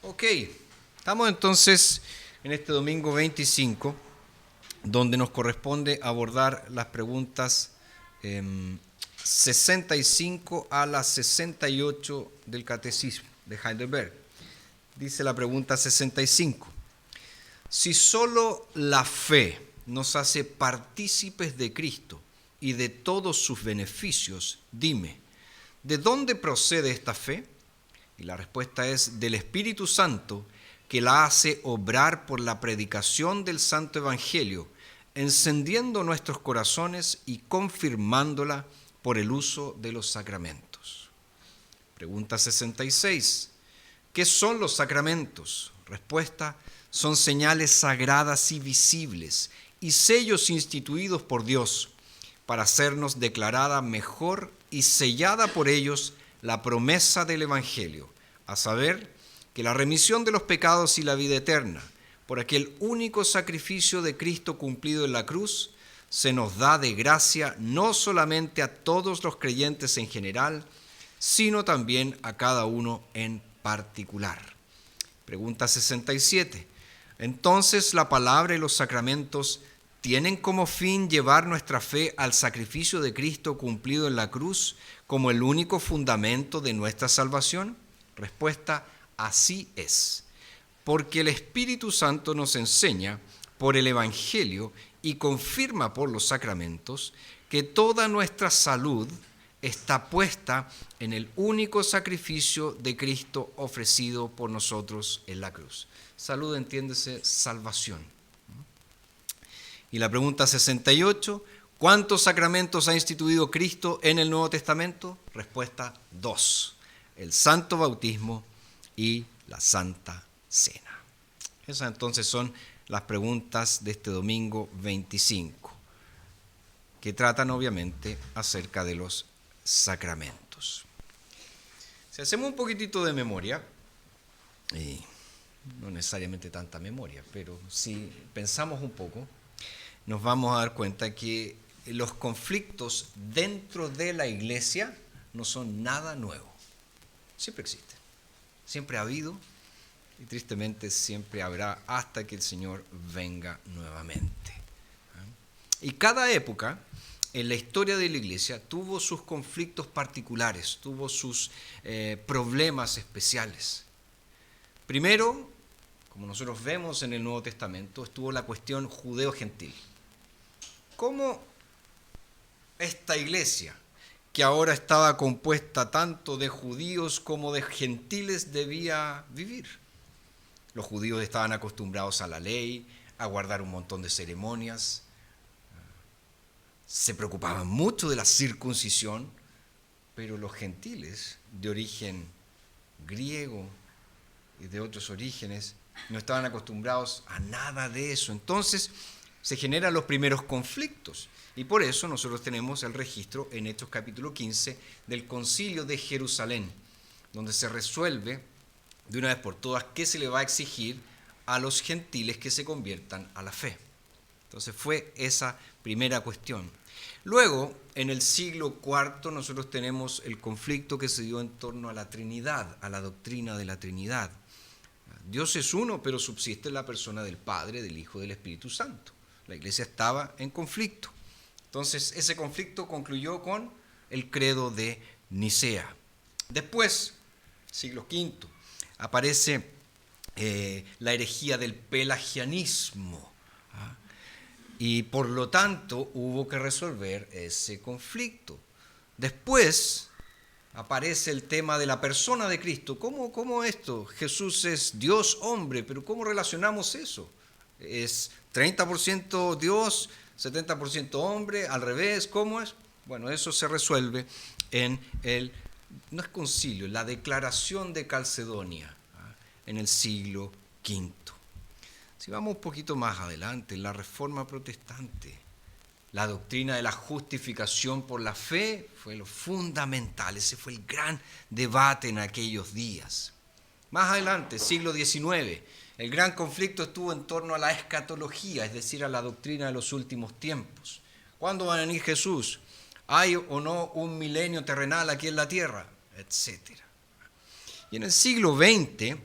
Ok, estamos entonces en este domingo 25, donde nos corresponde abordar las preguntas 65 a las 68 del Catecismo de Heidelberg. Dice la pregunta 65. Si solo la fe nos hace partícipes de Cristo y de todos sus beneficios, dime, ¿de dónde procede esta fe? Y la respuesta es del Espíritu Santo, que la hace obrar por la predicación del Santo Evangelio, encendiendo nuestros corazones y confirmándola por el uso de los sacramentos. Pregunta 66. ¿Qué son los sacramentos? Respuesta: son señales sagradas y visibles y sellos instituidos por Dios para hacernos declarada mejor y sellada por ellos la promesa del Evangelio, a saber, que la remisión de los pecados y la vida eterna, por aquel único sacrificio de Cristo cumplido en la cruz, se nos da de gracia no solamente a todos los creyentes en general, sino también a cada uno en particular. Pregunta 67. Entonces, ¿la palabra y los sacramentos tienen como fin llevar nuestra fe al sacrificio de Cristo cumplido en la cruz como el único fundamento de nuestra salvación? Respuesta: así es. Porque el Espíritu Santo nos enseña por el Evangelio y confirma por los sacramentos que toda nuestra salud está puesta en el único sacrificio de Cristo ofrecido por nosotros en la cruz. Salud, entiéndese, salvación. Y la pregunta 68, ¿cuántos sacramentos ha instituido Cristo en el Nuevo Testamento? Respuesta: 2, el Santo Bautismo y la Santa Cena. Esas entonces son las preguntas de este domingo 25, que tratan obviamente acerca de los sacramentos. Si hacemos un poquitito de memoria, no necesariamente tanta memoria, pero si pensamos un poco, nos vamos a dar cuenta que los conflictos dentro de la iglesia no son nada nuevo. Siempre existen, siempre ha habido y tristemente siempre habrá hasta que el Señor venga nuevamente. Y cada época en la historia de la iglesia tuvo sus conflictos particulares, tuvo sus problemas especiales. Primero, como nosotros vemos en el Nuevo Testamento, estuvo la cuestión judeo-gentil. ¿Cómo esta iglesia, que ahora estaba compuesta tanto de judíos como de gentiles, debía vivir? Los judíos estaban acostumbrados a la ley, a guardar un montón de ceremonias, se preocupaban mucho de la circuncisión, pero los gentiles de origen griego y de otros orígenes no estaban acostumbrados a nada de eso. Entonces se generan los primeros conflictos y por eso nosotros tenemos el registro en Hechos capítulo 15 del Concilio de Jerusalén, donde se resuelve de una vez por todas qué se le va a exigir a los gentiles que se conviertan a la fe. Entonces fue esa primera cuestión. Luego, en el siglo IV, nosotros tenemos el conflicto que se dio en torno a la Trinidad, a la doctrina de la Trinidad. Dios es uno, pero subsiste en la persona del Padre, del Hijo y del Espíritu Santo. La iglesia estaba en conflicto. Entonces, ese conflicto concluyó con el credo de Nicea. Después, siglo V, aparece la herejía del pelagianismo. Y por lo tanto hubo que resolver ese conflicto. Después aparece el tema de la persona de Cristo. ¿Cómo esto? Jesús es Dios hombre, pero ¿cómo relacionamos eso? ¿Es 30% Dios, 70% hombre, al revés? ¿Cómo es? Bueno, eso se resuelve en no es concilio, la declaración de Calcedonia, en el siglo V. Si vamos un poquito más adelante, en la Reforma Protestante, la doctrina de la justificación por la fe fue lo fundamental. Ese fue el gran debate en aquellos días. Más adelante, siglo XIX, el gran conflicto estuvo en torno a la escatología, es decir, a la doctrina de los últimos tiempos. ¿Cuándo va a venir Jesús? ¿Hay o no un milenio terrenal aquí en la tierra? Etcétera. Y en el siglo XX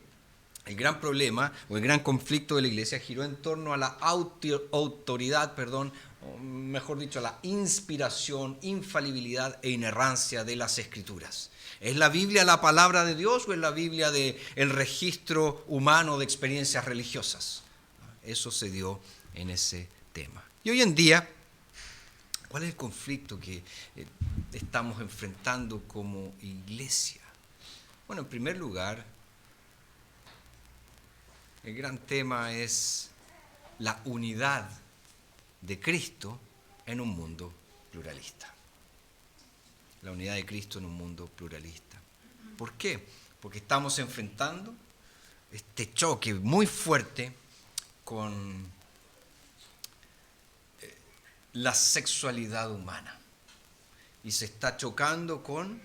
el gran problema o el gran conflicto de la iglesia giró en torno a la autoridad, o mejor dicho, a la inspiración, infalibilidad e inerrancia de las Escrituras. ¿Es la Biblia la palabra de Dios o es la Biblia el registro humano de experiencias religiosas? Eso se dio en ese tema. Y hoy en día, ¿cuál es el conflicto que estamos enfrentando como iglesia? Bueno, en primer lugar, el gran tema es la unidad de Cristo en un mundo pluralista. La unidad de Cristo en un mundo pluralista. ¿Por qué? Porque estamos enfrentando este choque muy fuerte con la sexualidad humana. Y se está chocando con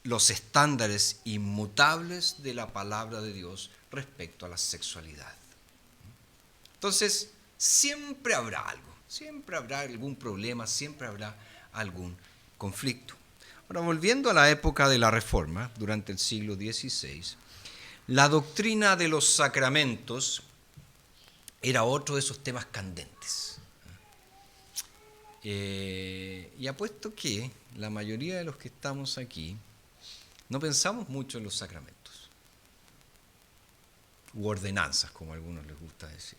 los estándares inmutables de la palabra de Dios respecto a la sexualidad. Entonces, siempre habrá algo, siempre habrá algún problema, siempre habrá algún conflicto. Ahora, volviendo a la época de la Reforma, durante el siglo XVI, la doctrina de los sacramentos era otro de esos temas candentes. Y apuesto que la mayoría de los que estamos aquí no pensamos mucho en los sacramentos, u ordenanzas, como a algunos les gusta decir.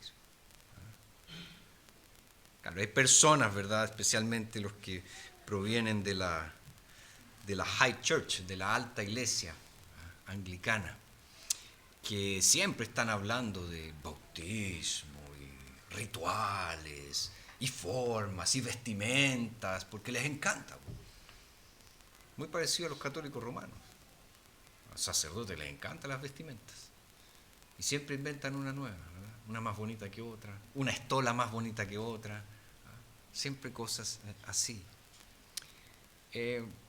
Claro, hay personas, ¿verdad?, especialmente los que provienen de la High Church, de la alta iglesia anglicana, que siempre están hablando de bautismo y rituales y formas y vestimentas, porque les encanta. Muy parecido a los católicos romanos. A los sacerdotes les encantan las vestimentas. Y siempre inventan una nueva, ¿verdad? Una más bonita que otra, una estola más bonita que otra. Siempre cosas así.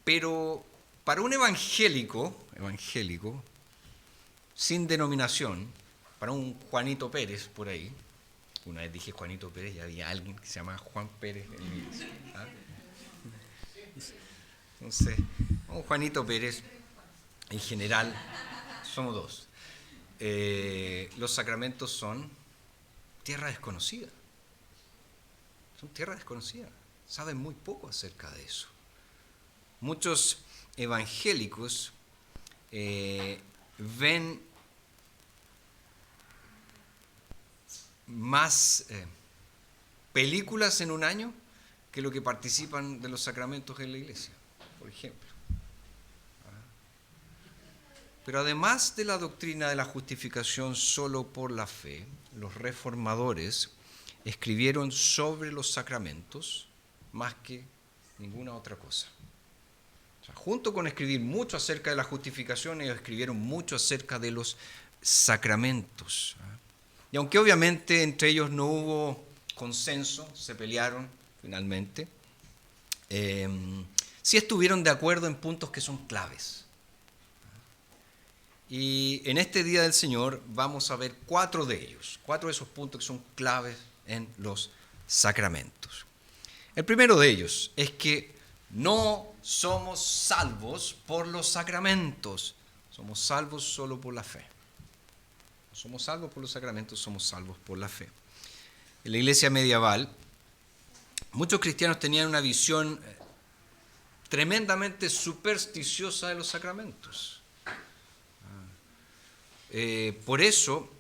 Pero para un evangélico, sin denominación, para un Juanito Pérez por ahí, una vez dije Juanito Pérez y había alguien que se llamaba Juan Pérez en mi iglesia. Entonces, un Juanito Pérez, en general, somos dos. Los sacramentos son tierra desconocida. Son tierra desconocida. Saben muy poco acerca de eso. Muchos evangélicos ven más películas en un año que lo que participan de los sacramentos en la iglesia, por ejemplo. Pero además de la doctrina de la justificación solo por la fe, los reformadores escribieron sobre los sacramentos más que ninguna otra cosa. O sea, junto con escribir mucho acerca de la justificación, ellos escribieron mucho acerca de los sacramentos. Y aunque obviamente entre ellos no hubo consenso, se pelearon finalmente, sí estuvieron de acuerdo en puntos que son claves. Y en este Día del Señor vamos a ver 4 de ellos, 4 de esos puntos que son claves en los sacramentos. El primero de ellos es que no somos salvos por los sacramentos, somos salvos solo por la fe. No somos salvos por los sacramentos, somos salvos por la fe. En la iglesia medieval, muchos cristianos tenían una visión tremendamente supersticiosa de los sacramentos. Por eso,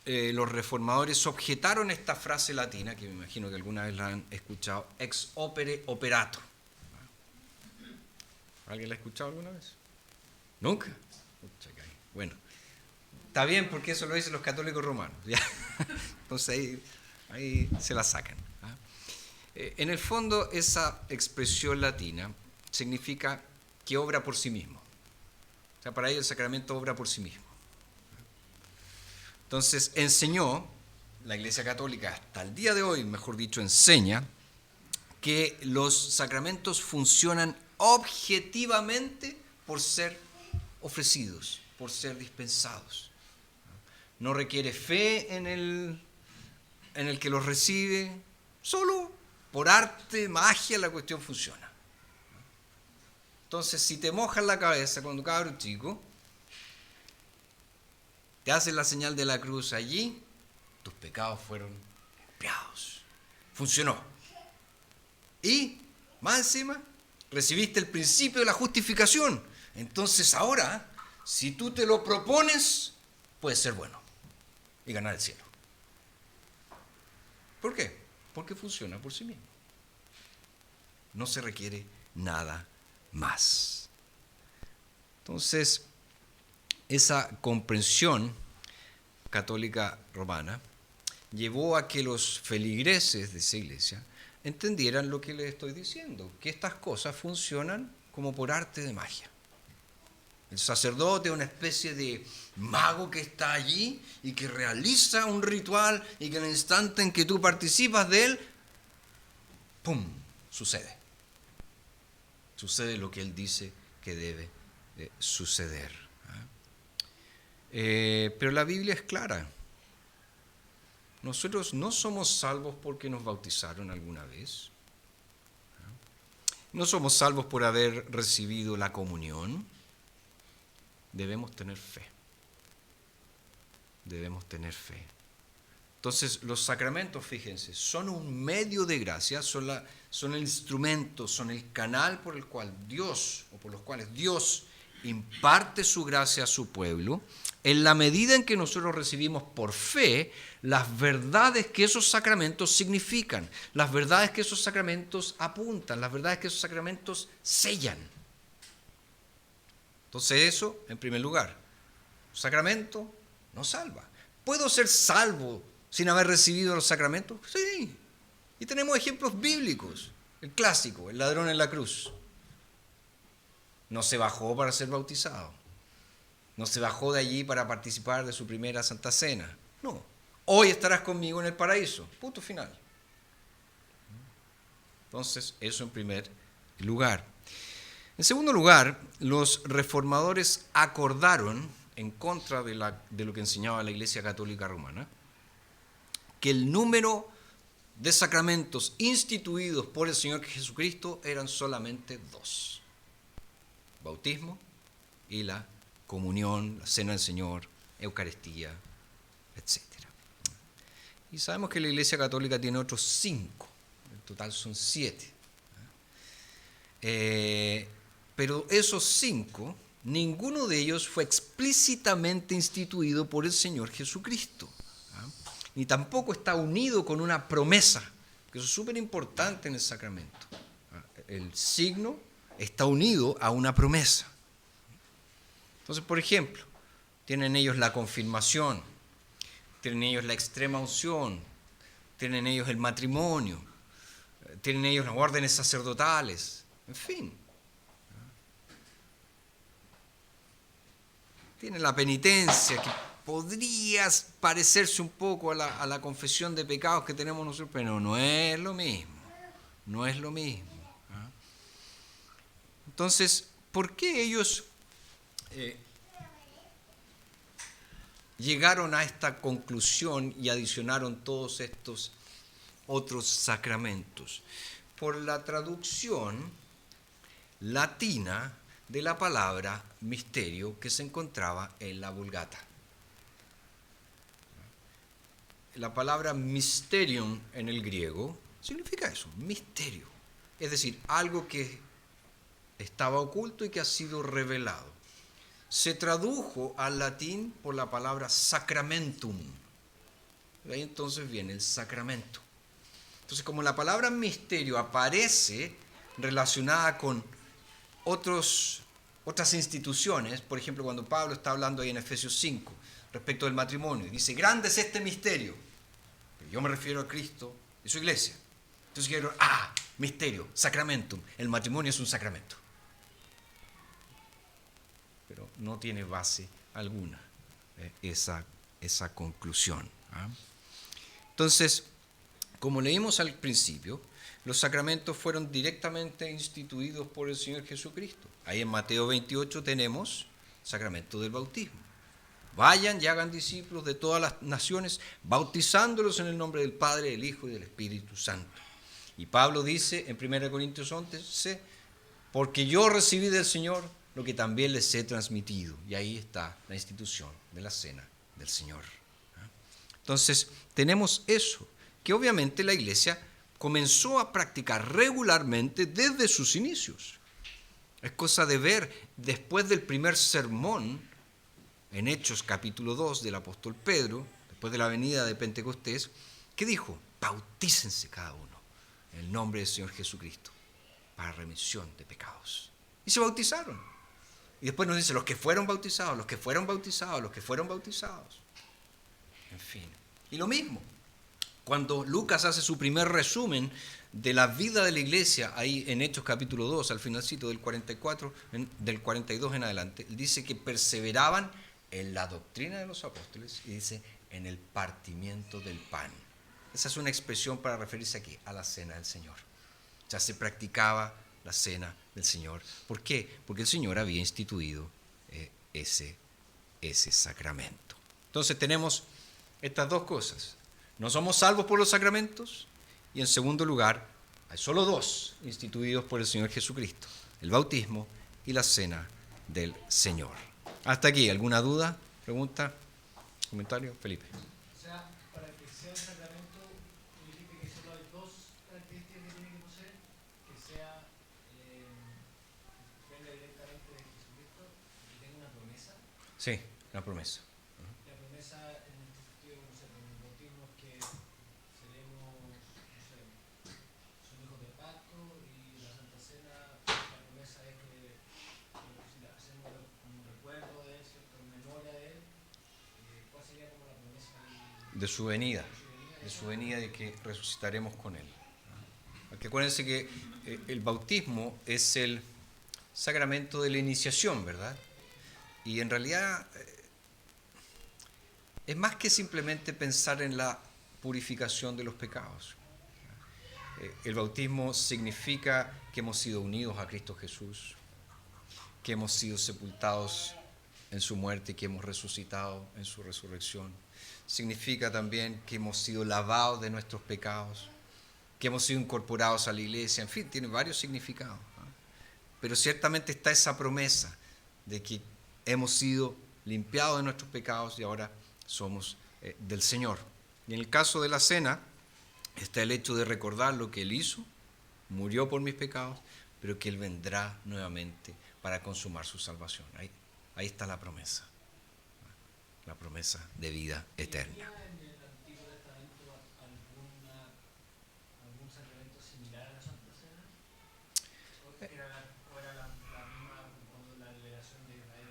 los reformadores objetaron esta frase latina, que me imagino que alguna vez la han escuchado, ex opere operato. ¿Alguien la ha escuchado alguna vez? ¿Nunca? Bueno, está bien porque eso lo dicen los católicos romanos. ¿Ya? Entonces ahí se la sacan. En el fondo, esa expresión latina significa que obra por sí mismo. O sea, para ellos el sacramento obra por sí mismo. Entonces enseñó, la Iglesia Católica hasta el día de hoy, mejor dicho, enseña que los sacramentos funcionan objetivamente por ser ofrecidos, por ser dispensados. No requiere fe en el que los recibe, solo por arte, magia, la cuestión funciona. Entonces, si te mojas la cabeza cuando cabro chico, te haces la señal de la cruz allí, tus pecados fueron limpiados. Funcionó. Y, más encima, recibiste el principio de la justificación. Entonces ahora, si tú te lo propones, puedes ser bueno y ganar el cielo. ¿Por qué? Porque funciona por sí mismo. No se requiere nada más. Entonces, esa comprensión católica romana llevó a que los feligreses de esa iglesia entendieran lo que les estoy diciendo, que estas cosas funcionan como por arte de magia. El sacerdote es una especie de mago que está allí y que realiza un ritual y que en el instante en que tú participas de él, ¡pum!, sucede. Sucede lo que él dice que debe suceder. Pero la Biblia es clara. Nosotros no somos salvos porque nos bautizaron alguna vez. No somos salvos por haber recibido la comunión. Debemos tener fe. Debemos tener fe. Entonces, los sacramentos, fíjense, son un medio de gracia, son el instrumento, son el canal por el cual Dios, o por los cuales Dios imparte su gracia a su pueblo, en la medida en que nosotros recibimos por fe las verdades que esos sacramentos significan, las verdades que esos sacramentos apuntan, las verdades que esos sacramentos sellan. Entonces eso, en primer lugar, el sacramento no salva. ¿Puedo ser salvo sin haber recibido los sacramentos? Sí. Y tenemos ejemplos bíblicos. El clásico, el ladrón en la cruz. No se bajó para ser bautizado. No se bajó de allí para participar de su primera Santa Cena. No. Hoy estarás conmigo en el paraíso. Punto final. Entonces, eso en primer lugar. En segundo lugar, los reformadores acordaron, en contra de lo que enseñaba la Iglesia Católica Romana, que el número de sacramentos instituidos por el Señor Jesucristo eran solamente 2. Bautismo y la comunión, la cena del Señor, Eucaristía, etc. Y sabemos que la Iglesia Católica tiene otros 5, en total son 7. Pero esos 5, ninguno de ellos fue explícitamente instituido por el Señor Jesucristo. Ni tampoco está unido con una promesa, que eso es súper importante en el sacramento. El signo está unido a una promesa. Entonces, por ejemplo, tienen ellos la confirmación, tienen ellos la extrema unción, tienen ellos el matrimonio, tienen ellos las órdenes sacerdotales, en fin. Tienen la penitencia, que podría parecerse un poco a la confesión de pecados que tenemos nosotros, pero no es lo mismo, no es lo mismo. Entonces, ¿por qué ellos llegaron a esta conclusión y adicionaron todos estos otros sacramentos? Por la traducción latina de la palabra misterio que se encontraba en la Vulgata. La palabra mysterium en el griego significa eso, misterio. Es decir, algo que estaba oculto y que ha sido revelado. Se tradujo al latín por la palabra sacramentum. De ahí entonces viene el sacramento. Entonces, como la palabra misterio aparece relacionada con otras instituciones, por ejemplo, cuando Pablo está hablando ahí en Efesios 5 respecto del matrimonio, y dice, grande es este misterio. Pero yo me refiero a Cristo y su iglesia. Entonces quiero, misterio, sacramentum. El matrimonio es un sacramento. Pero no tiene base alguna esa conclusión. Entonces, como leímos al principio, los sacramentos fueron directamente instituidos por el Señor Jesucristo. Ahí en Mateo 28 tenemos sacramento del bautismo. Vayan y hagan discípulos de todas las naciones, bautizándolos en el nombre del Padre, del Hijo y del Espíritu Santo. Y Pablo dice en 1 Corintios 11, porque yo recibí del Señor lo que también les he transmitido. Y ahí está la institución de la cena del Señor. Entonces, tenemos eso, que obviamente la iglesia comenzó a practicar regularmente desde sus inicios. Es cosa de ver, después del primer sermón, en Hechos capítulo 2 del apóstol Pedro, después de la venida de Pentecostés, ¿qué dijo? Bautícense cada uno en el nombre del Señor Jesucristo para remisión de pecados. Y se bautizaron. Y después nos dice, los que fueron bautizados, los que fueron bautizados, los que fueron bautizados. En fin. Y lo mismo, cuando Lucas hace su primer resumen de la vida de la iglesia, ahí en Hechos capítulo 2, al finalcito del 44, del 42 en adelante, él dice que perseveraban en la doctrina de los apóstoles y dice en el partimiento del pan. Esa es una expresión para referirse aquí a la cena del Señor. Ya se practicaba la cena del Señor. ¿Por qué? Porque el Señor había instituido ese sacramento. Entonces tenemos estas dos cosas. No somos salvos por los sacramentos y en segundo lugar hay solo dos instituidos por el Señor Jesucristo, el bautismo y la cena del Señor. Hasta aquí, ¿alguna duda, pregunta, comentario? Felipe. O sea, para que sea un sacramento, tú dijiste que solo hay dos características que tiene que poseer, que sea, venga directamente de Jesucristo y que tenga una promesa. Sí, la promesa. La promesa en el sentido, no sé, con el bautismo es que seremos, no sé, son hijos del pacto y la Santa Cena, la promesa es que si la hacemos como recuerdo de él, ¿cierto? En memoria de él, ¿cuál sería como la promesa De su venida, de que resucitaremos con él. Porque acuérdense que el bautismo es el sacramento de la iniciación, ¿verdad? Y en realidad es más que simplemente pensar en la purificación de los pecados. El bautismo significa que hemos sido unidos a Cristo Jesús, que hemos sido sepultados en su muerte y que hemos resucitado en su resurrección. Significa también que hemos sido lavados de nuestros pecados, que hemos sido incorporados a la iglesia. En fin, tiene varios significados. Pero ciertamente está esa promesa de que hemos sido limpiados de nuestros pecados y ahora somos del Señor. Y en el caso de la cena está el hecho de recordar lo que Él hizo, murió por mis pecados, pero que Él vendrá nuevamente para consumar su salvación. Ahí está la promesa de vida eterna. ¿Había en el Antiguo Testamento algún sacramento similar a la Santa Cena? ¿O era la misma cuando la liberación de Israel,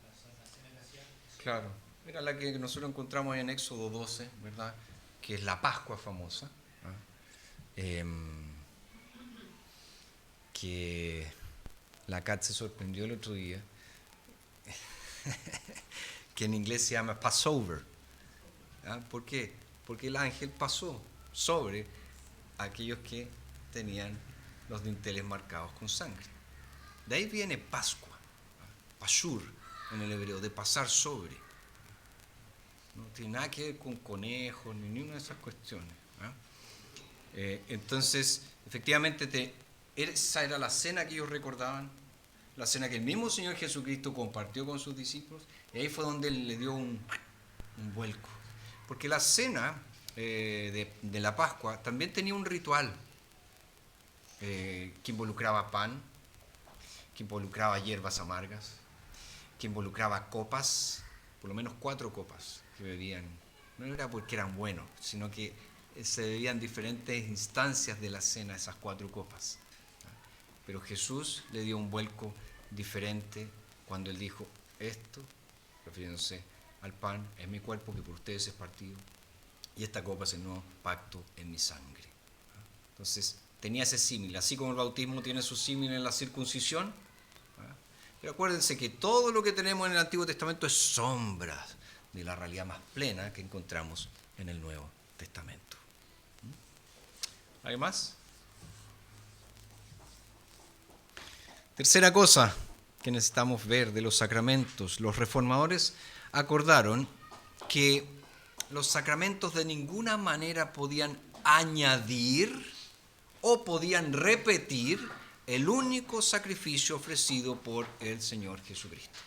la Santa Cena que hacían? Claro, era la que nosotros encontramos en Éxodo 12, ¿verdad? Que es la Pascua famosa, que la Kat se sorprendió el otro día, que en inglés se llama Passover. ¿Por qué? Porque el ángel pasó sobre aquellos que tenían los dinteles marcados con sangre. De ahí viene Pascua, Pashur en el hebreo, de pasar sobre. No tiene nada que ver con conejos ni ninguna de esas cuestiones. Entonces, efectivamente, esa era la cena que ellos recordaban, la cena que el mismo Señor Jesucristo compartió con sus discípulos, y ahí fue donde Él le dio un vuelco. Porque la cena de la Pascua también tenía un ritual que involucraba pan, que involucraba hierbas amargas, que involucraba copas, por lo menos 4 copas que bebían. No era porque eran buenos, sino que se bebían diferentes instancias de la cena, esas 4 copas. Pero Jesús le dio un vuelco diferente cuando Él dijo, esto, refiriéndose al pan, es mi cuerpo que por ustedes es partido, y esta copa es el nuevo pacto en mi sangre. Entonces, tenía ese símil, así como el bautismo tiene su símil en la circuncisión. Pero acuérdense que todo lo que tenemos en el Antiguo Testamento es sombras de la realidad más plena que encontramos en el Nuevo Testamento. ¿Alguien más? Tercera cosa que necesitamos ver de los sacramentos. Los reformadores acordaron que los sacramentos de ninguna manera podían añadir o podían repetir el único sacrificio ofrecido por el Señor Jesucristo.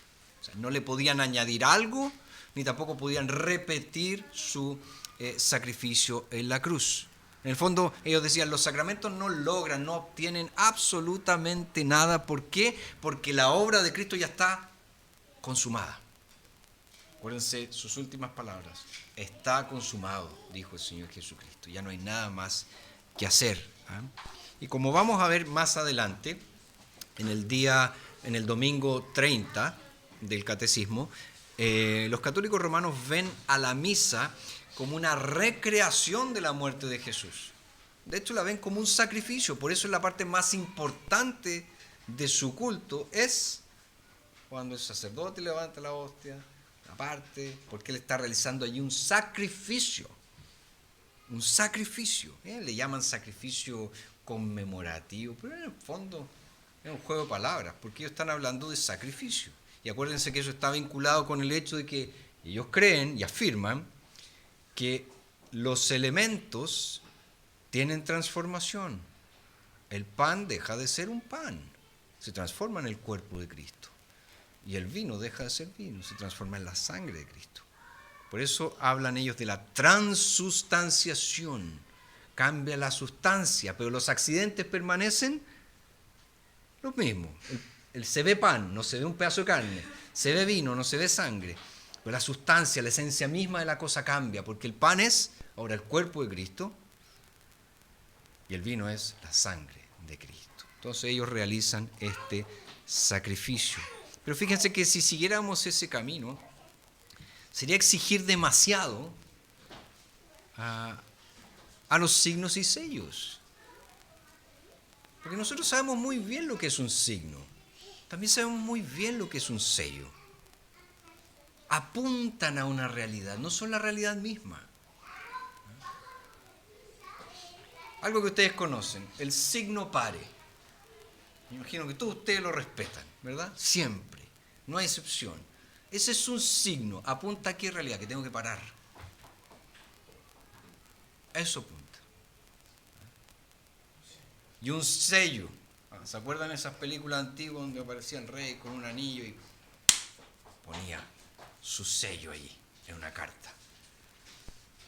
O sea, no le podían añadir algo, ni tampoco podían repetir su sacrificio en la cruz. En el fondo, ellos decían, los sacramentos no logran, no obtienen absolutamente nada. ¿Por qué? Porque la obra de Cristo ya está consumada. Acuérdense sus últimas palabras. Está consumado, dijo el Señor Jesucristo. Ya no hay nada más que hacer. ¿Eh? Y como vamos a ver más adelante, en el domingo 30 del Catecismo, los católicos romanos ven a la misa como una recreación de la muerte de Jesús. De hecho, la ven como un sacrificio. Por eso es la parte más importante de su culto, es cuando el sacerdote levanta la hostia, aparte, porque él está realizando allí un sacrificio. Un sacrificio. Le llaman sacrificio conmemorativo, pero en el fondo es un juego de palabras, porque ellos están hablando de sacrificio. Y acuérdense que eso está vinculado con el hecho de que ellos creen y afirman que los elementos tienen transformación. El pan deja de ser un pan, se transforma en el cuerpo de Cristo. Y el vino deja de ser vino, se transforma en la sangre de Cristo. Por eso hablan ellos de la transustanciación. Cambia la sustancia, pero los accidentes permanecen lo mismo. Se ve pan, no se ve un pedazo de carne. Se ve vino, no se ve sangre. Pero la sustancia, la esencia misma de la cosa cambia, porque el pan es ahora el cuerpo de Cristo y el vino es la sangre de Cristo. Entonces ellos realizan este sacrificio. Pero fíjense que si siguiéramos ese camino, sería exigir demasiado a los signos y sellos. Porque nosotros sabemos muy bien lo que es un signo. También sabemos muy bien lo que es un sello. Apuntan a una realidad, no son la realidad misma. Algo que ustedes conocen, el signo pare. Me imagino que todos ustedes lo respetan, ¿verdad? Siempre, no hay excepción. Ese es un signo, apunta a qué realidad, que tengo que parar. Eso apunta. Y un sello. ¿Se acuerdan de esas películas antiguas donde aparecía el rey con un anillo y ponía su sello allí, en una carta?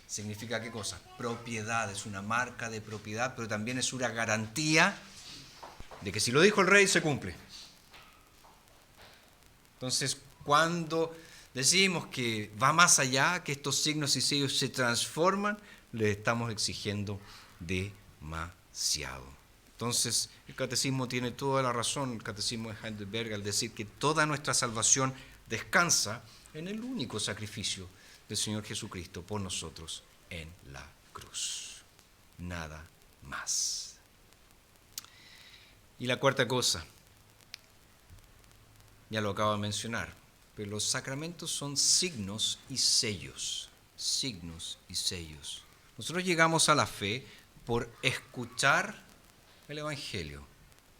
¿Significa qué cosa? Propiedad, es una marca de propiedad, pero también es una garantía de que si lo dijo el rey, se cumple. Entonces, cuando decimos que va más allá, que estos signos y sellos se transforman, le estamos exigiendo demasiado. Entonces, el catecismo tiene toda la razón, el catecismo de Heidelberg, al decir que toda nuestra salvación descansa en el único sacrificio del Señor Jesucristo por nosotros en la cruz. Nada más. Y la cuarta cosa, ya lo acabo de mencionar, pero los sacramentos son signos y sellos. Signos y sellos. Nosotros llegamos a la fe por escuchar el Evangelio,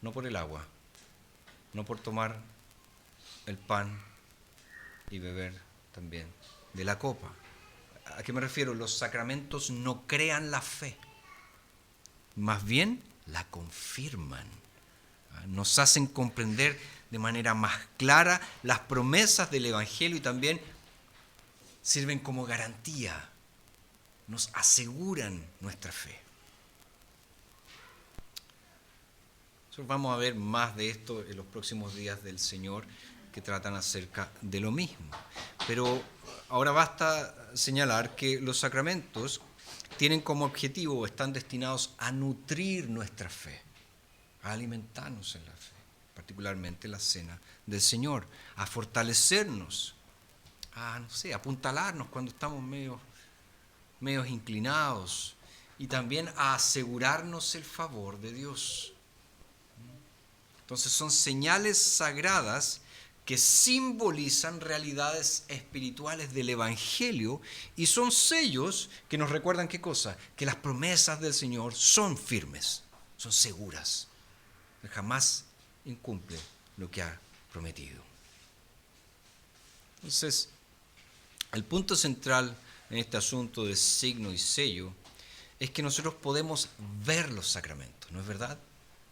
no por el agua, no por tomar el pan y beber también de la copa. ¿A qué me refiero? Los sacramentos no crean la fe, más bien la confirman. Nos hacen comprender de manera más clara las promesas del Evangelio y también sirven como garantía, nos aseguran nuestra fe. Nosotros vamos a ver más de esto en los próximos días del Señor, que tratan acerca de lo mismo. Pero ahora basta señalar que los sacramentos tienen como objetivo o están destinados a nutrir nuestra fe, a alimentarnos en la fe, particularmente la cena del Señor, a fortalecernos, a apuntalarnos cuando estamos medios inclinados y también a asegurarnos el favor de Dios. Entonces son señales sagradas que simbolizan realidades espirituales del Evangelio y son sellos que nos recuerdan ¿qué cosa? Que las promesas del Señor son firmes, son seguras. Él jamás incumple lo que ha prometido. Entonces, el punto central en este asunto de signo y sello es que nosotros podemos ver los sacramentos, ¿no es verdad?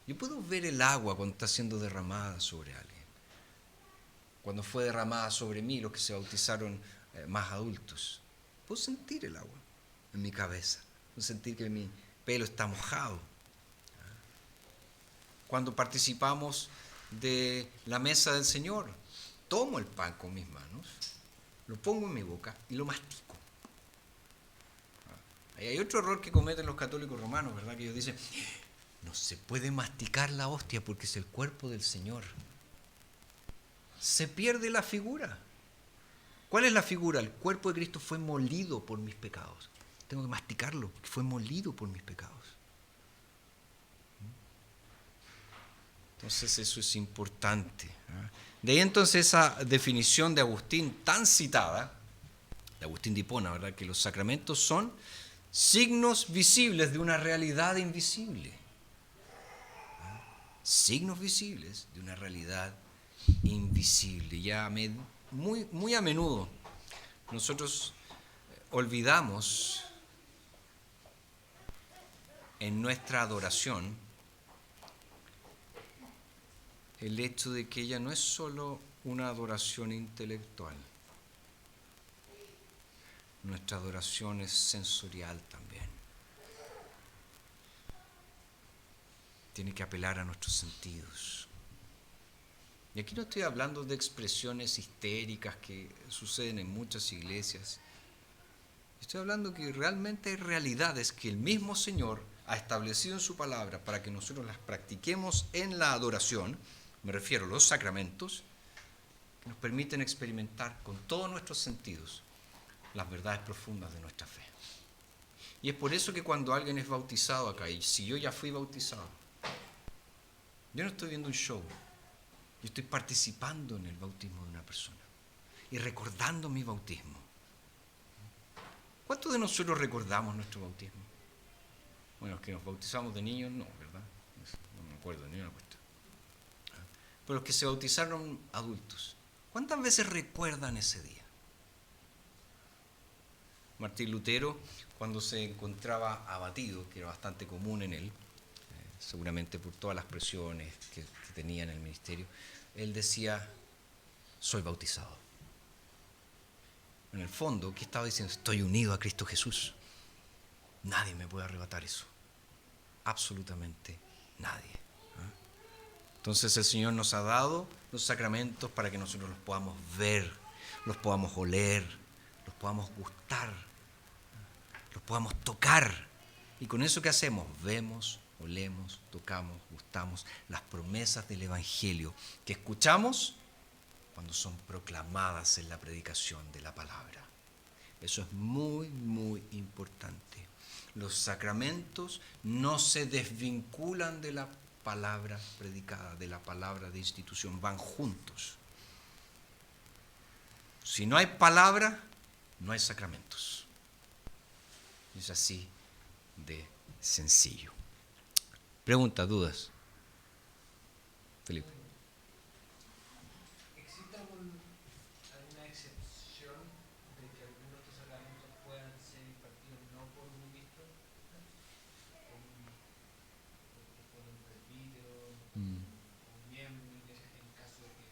Yo puedo ver el agua cuando está siendo derramada sobre alguien. Cuando fue derramada sobre mí, los que se bautizaron más adultos, puedo sentir el agua en mi cabeza, puedo sentir que mi pelo está mojado. Cuando participamos de la mesa del Señor, tomo el pan con mis manos, lo pongo en mi boca y lo mastico. Ahí hay otro error que cometen los católicos romanos, ¿verdad? Que ellos dicen, no se puede masticar la hostia porque es el cuerpo del Señor. Se pierde la figura. ¿Cuál es la figura? El cuerpo de Cristo fue molido por mis pecados. Tengo que masticarlo porque fue molido por mis pecados. Entonces eso es importante. De ahí entonces esa definición de Agustín tan citada, de Agustín de Hipona, ¿verdad? Que los sacramentos son signos visibles de una realidad invisible. Signos visibles de una realidad invisible. Ya muy a menudo nosotros olvidamos en nuestra adoración el hecho de que ella no es solo una adoración intelectual. Nuestra adoración es sensorial también. Tiene que apelar a nuestros sentidos. Y aquí no estoy hablando de expresiones histéricas que suceden en muchas iglesias. Estoy hablando que realmente hay realidades que el mismo Señor ha establecido en su palabra para que nosotros las practiquemos en la adoración. Me refiero a los sacramentos, que nos permiten experimentar con todos nuestros sentidos las verdades profundas de nuestra fe. Y es por eso que cuando alguien es bautizado acá, y si yo ya fui bautizado, yo no estoy viendo un show, yo estoy participando en el bautismo de una persona y recordando mi bautismo. ¿Cuántos de nosotros recordamos nuestro bautismo? Bueno, los que nos bautizamos de niños, no, ¿verdad? No me acuerdo ni una cuestión. Pero los que se bautizaron adultos, ¿cuántas veces recuerdan ese día? Martín Lutero, cuando se encontraba abatido, que era bastante común en él, seguramente por todas las presiones que tenía en el ministerio, él decía, soy bautizado. En el fondo, ¿qué estaba diciendo? Estoy unido a Cristo Jesús. Nadie me puede arrebatar eso. Absolutamente nadie. Entonces el Señor nos ha dado los sacramentos para que nosotros los podamos ver, los podamos oler, los podamos gustar, los podamos tocar. Y con eso, ¿qué hacemos? Vemos, olemos, tocamos, gustamos las promesas del Evangelio que escuchamos cuando son proclamadas en la predicación de la palabra. Eso es muy importante. Los sacramentos no se desvinculan de la palabra predicada, de la palabra de institución, van juntos. Si no hay palabra, no hay sacramentos. Es así de sencillo. Preguntas, dudas. Felipe. ¿Existe alguna excepción de que algunos de estos sacramentos puedan ser impartidos no por un ministro, por un presbítero, un miembro de una iglesia, en caso de que,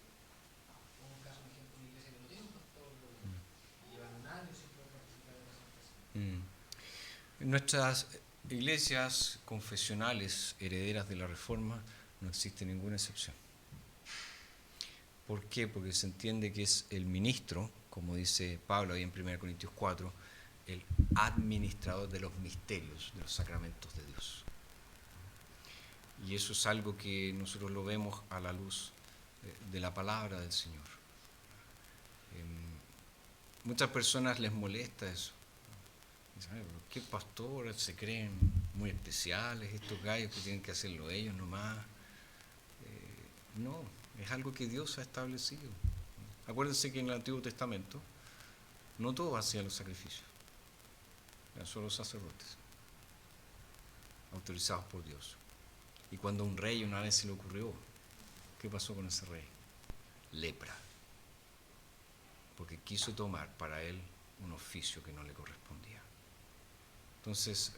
pongo un caso, por ejemplo, una iglesia que no tiene un pastor y llevan un año sin poder participar de la Santa Cena? En nuestras iglesias confesionales herederas de la Reforma no existe ninguna excepción. ¿Por qué? Porque se entiende que es el ministro, como dice Pablo ahí en 1 Corintios 4, el administrador de los misterios, de los sacramentos de Dios. Y eso es algo que nosotros lo vemos a la luz de la palabra del Señor. Muchas personas les molesta eso. Dicen, ¿qué pastores se creen muy especiales estos gallos que tienen que hacerlo ellos nomás? No, es algo que Dios ha establecido. Acuérdense que en el Antiguo Testamento no todos hacían los sacrificios, eran solo sacerdotes, autorizados por Dios. Y cuando a un rey una vez se le ocurrió, ¿qué pasó con ese rey? Lepra, porque quiso tomar para él un oficio que no le correspondía. Entonces,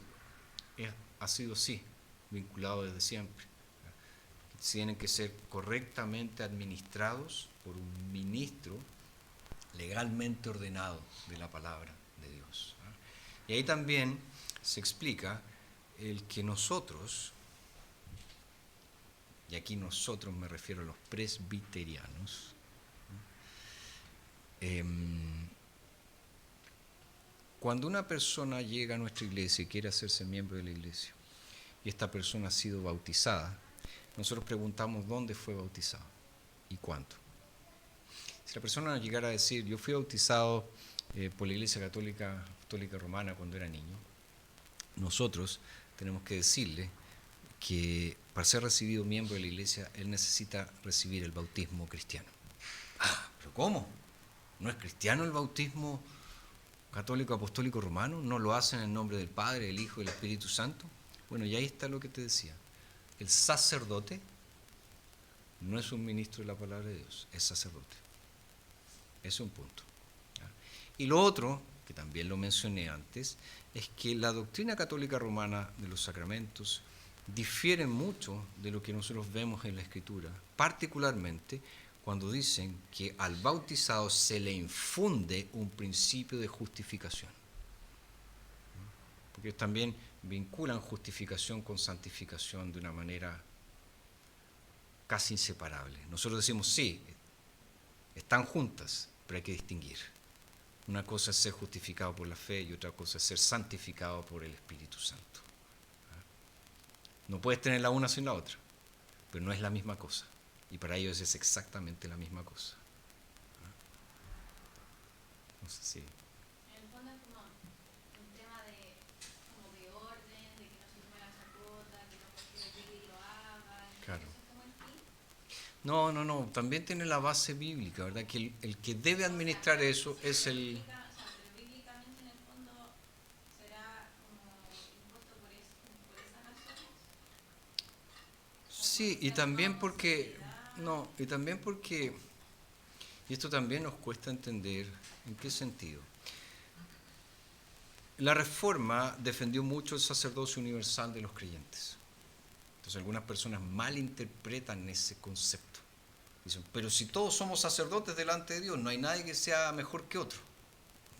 ha sido así, vinculado desde siempre. Tienen que ser correctamente administrados por un ministro legalmente ordenado de la palabra de Dios. Y ahí también se explica el que nosotros, y aquí nosotros me refiero a los presbiterianos, cuando una persona llega a nuestra iglesia y quiere hacerse miembro de la iglesia, y esta persona ha sido bautizada, nosotros preguntamos dónde fue bautizado y cuánto. Si la persona nos llegara a decir, yo fui bautizado por la Iglesia Católica Romana cuando era niño, nosotros tenemos que decirle que para ser recibido miembro de la iglesia, él necesita recibir el bautismo cristiano. Ah, ¿pero cómo? ¿No es cristiano el bautismo católico apostólico romano? ¿No lo hacen en el nombre del Padre, del Hijo y del Espíritu Santo? Bueno, y ahí está lo que te decía. El sacerdote no es un ministro de la palabra de Dios, es sacerdote. Ese es un punto. Y lo otro, que también lo mencioné antes, es que la doctrina católica romana de los sacramentos difiere mucho de lo que nosotros vemos en la Escritura, particularmente cuando dicen que al bautizado se le infunde un principio de justificación. Porque ellos también vinculan justificación con santificación de una manera casi inseparable. Nosotros decimos, sí, están juntas, pero hay que distinguir. Una cosa es ser justificado por la fe y otra cosa es ser santificado por el Espíritu Santo. No puedes tener la una sin la otra, pero no es la misma cosa. Y para ellos es exactamente la misma cosa. No sé si... En el fondo es como un tema de orden, de que no se tome la chacota, que no cualquiera llegue y lo haga. Claro. ¿Eso es como el fin? No. También tiene la base bíblica, ¿verdad? Que el que debe administrar eso es el... Pero bíblicamente en el fondo será como impuesto por esa razón. Sí, y también porque... No, y también porque... Y esto también nos cuesta entender en qué sentido. La Reforma defendió mucho el sacerdocio universal de los creyentes. Entonces algunas personas malinterpretan ese concepto. Dicen, pero si todos somos sacerdotes delante de Dios, no hay nadie que sea mejor que otro.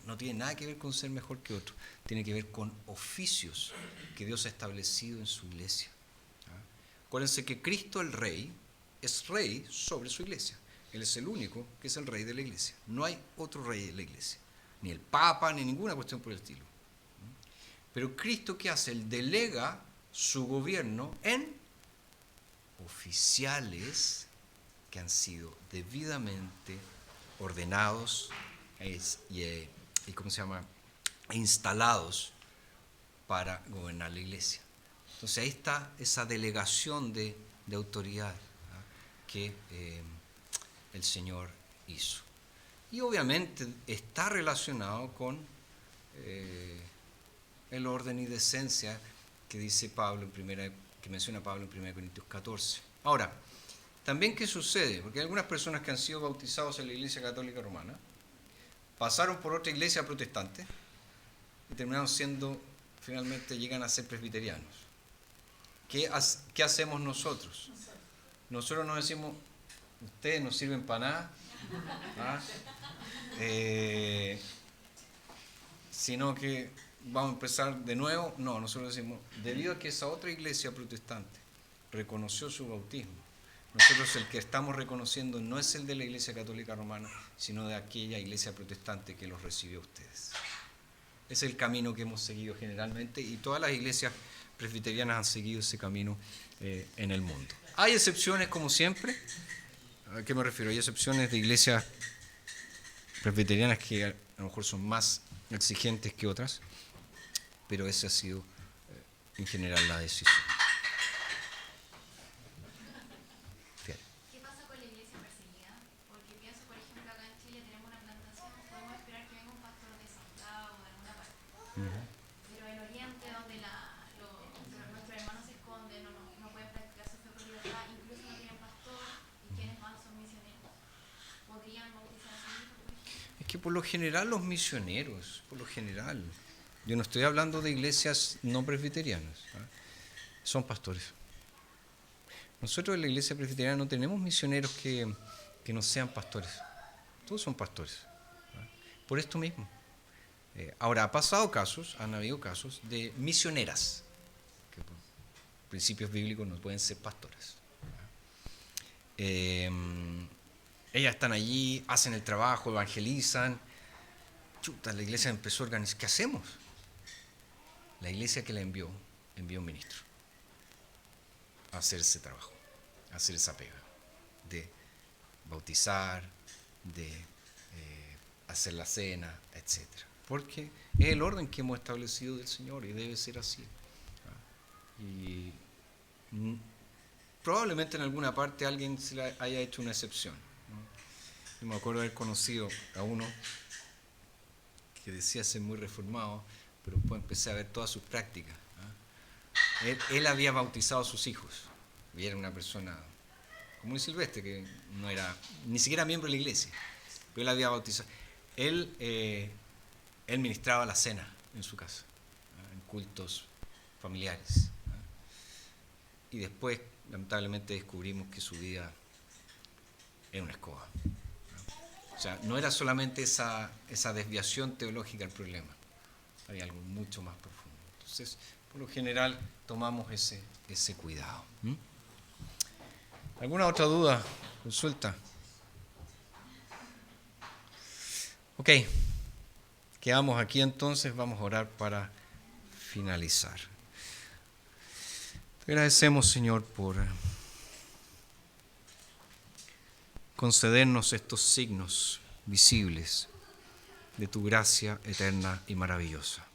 No tiene nada que ver con ser mejor que otro. Tiene que ver con oficios que Dios ha establecido en su iglesia. Acuérdense que Cristo el Rey es Rey sobre su iglesia. Él es el único que es el Rey de la iglesia. No hay otro Rey de la iglesia. Ni el Papa, ni ninguna cuestión por el estilo. Pero Cristo, ¿qué hace? Él delega su gobierno en oficiales que han sido debidamente ordenados y ¿cómo se llama? Instalados para gobernar la iglesia. Entonces ahí está esa delegación de autoridad, ¿verdad? Que el Señor hizo. Y obviamente está relacionado con el orden y decencia que dice Pablo que menciona Pablo en 1 Corintios 14. Ahora, también ¿qué sucede? Porque hay algunas personas que han sido bautizados en la Iglesia Católica Romana, pasaron por otra iglesia protestante y terminaron finalmente llegan a ser presbiterianos. ¿Qué hacemos nosotros? Nosotros nos decimos, ustedes no sirven para nada, ¿ah? Sino que vamos a empezar de nuevo. No, nosotros decimos, debido a que esa otra iglesia protestante reconoció su bautismo, nosotros el que estamos reconociendo no es el de la Iglesia Católica Romana, sino de aquella iglesia protestante que los recibió a ustedes. Es el camino que hemos seguido generalmente y todas las iglesias presbiterianas han seguido ese camino en el mundo. Hay excepciones como siempre. ¿A qué me refiero? Hay excepciones de iglesias presbiterianas que a lo mejor son más exigentes que otras, pero esa ha sido en general la decisión. ¿Qué pasa con la iglesia perseguida? Porque pienso, por ejemplo, acá en Chile tenemos una plantación, podemos esperar que venga un pastor de Santiago o de alguna parte. Pero en Oriente, donde nuestros hermanos se esconden, no pueden practicar su fe por libertad, incluso no tienen pastor, y quienes van son misioneros, ¿podrían bautizar a sus hijos, por ejemplo? Es que por lo general los misioneros, yo no estoy hablando de iglesias no presbiterianas, ¿eh? Son pastores. Nosotros en la iglesia presbiteriana no tenemos misioneros que no sean pastores. Todos son pastores. por esto mismo. Ahora, han habido casos de misioneras, que por principios bíblicos no pueden ser pastoras. Ellas están allí, hacen el trabajo, evangelizan. Chuta, la iglesia empezó a organizar. ¿Qué hacemos? La iglesia que la envió un ministro a hacer ese trabajo, a hacer esa pega de bautizar, de hacer la cena, etc. Porque es el orden que hemos establecido del Señor y debe ser así. Y probablemente en alguna parte alguien se le haya hecho una excepción, ¿no? Yo me acuerdo haber conocido a uno que decía ser muy reformado, pero después empecé a ver todas sus prácticas. Él había bautizado a sus hijos y era una persona como muy silvestre, que no era ni siquiera miembro de la iglesia, pero él había bautizado. Él ministraba la cena en su casa, en cultos familiares. Y después, lamentablemente, descubrimos que su vida era una escoba. O sea, no era solamente esa desviación teológica el problema, había algo mucho más profundo. Entonces, por lo general, tomamos ese cuidado. ¿Alguna otra duda? Consulta. Ok, quedamos aquí entonces, vamos a orar para finalizar. Te agradecemos, Señor, por concedernos estos signos visibles de tu gracia eterna y maravillosa.